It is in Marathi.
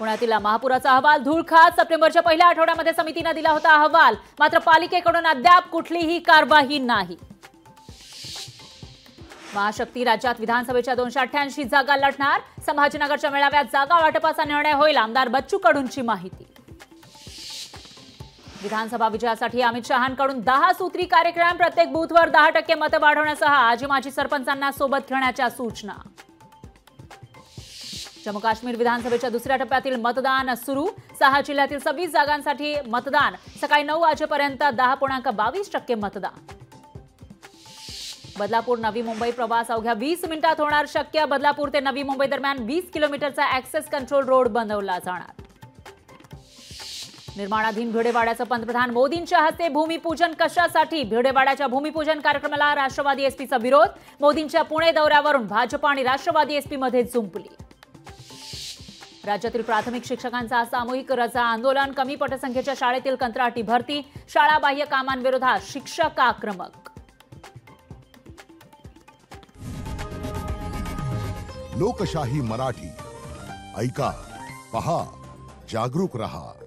पुण्यातील महापुराचा अहवाल धूळ खात सप्टेंबरच्या पहिल्या आठवड्यामध्ये समितीने दिला होता अहवाल, मात्र पालिकेकडून अद्याप कुठलीही कारवाई नाही। महाशक्ती राज्यात विधानसभेच्या 288 जागा लढणार, संभाजीनगरच्या मेळाव्यात जागा वाटपाचा निर्णय होईल, आमदार बच्चू कडूंची माहिती। विधानसभा विजयासाठी अमित शहांकडून 10 सूत्री कार्यक्रम, प्रत्येक बूथवर 10% मतं वाढवण्यासह आजी माजी सरपंचांना सोबत घेण्याच्या सूचना। जम्मू काश्मीर विधानसभेच्या दुसऱ्या टप्प्यातील मतदान सुरू, 6 जिल्ह्यातील 26 जागांसाठी मतदान, सकाळी 9 वाजेपर्यंत 10.22% मतदान। बदलापूर नवी मुंबई प्रवास अवघ्या 20 मिनिटात होणार शक्य, बदलापूर ते नवी मुंबई दरम्यान 20 किलोमीटरचा ऍक्सेस कंट्रोल रोड बनवला जाणार। निर्माणाधीन भिडेवाड्याचं पंतप्रधान मोदींच्या हस्ते भूमिपूजन, कशासाठी? भिडेवाड्याच्या भूमिपूजन कार्यक्रमाला राष्ट्रवादी एसपीचा विरोध, मोदींच्या पुणे दौऱ्यावरून भाजप आणि राष्ट्रवादी एसपीमध्ये जुंपली। राज्यातील प्राथमिक शिक्षकांचा सामूहिक रजा आंदोलन, कमी पटसंख्येच्या शाळेतील कंत्राटी भरती, शाळाबाह्य कामांविरोधात शिक्षक आक्रमक। लोकशाही मराठी, ऐका, पहा, जागरूक रहा।